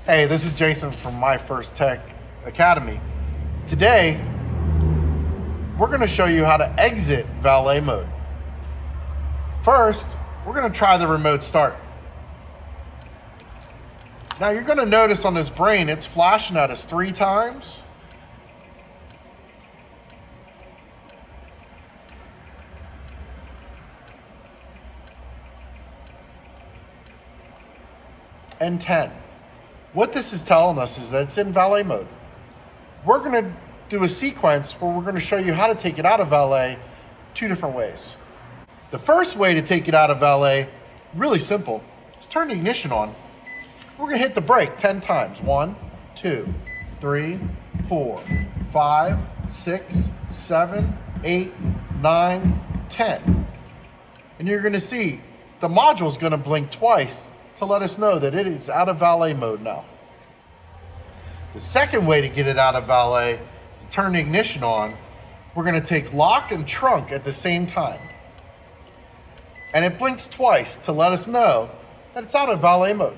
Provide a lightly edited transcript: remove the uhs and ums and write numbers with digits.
Hey, this is Jason from my Firstech Academy. Today, we're going to show you how to exit valet mode. First, we're going to try the remote start. Now you're going to notice on this brain, it's flashing at us 3 times. And 10. What this is telling us is that it's in valet mode. We're going to do a sequence where we're going to show you how to take it out of valet 2 different ways. The first way to take it out of valet, really simple, is turn the ignition on. We're going to hit the brake 10 times. 1, 2, 3, 4, 5, 6, 7, 8, 9, 10. And you're going to see the module is going to blink twice to let us know that it is out of valet mode now. The second way to get it out of valet is to turn the ignition on. We're going to take lock and trunk at the same time. And it blinks twice to let us know that it's out of valet mode.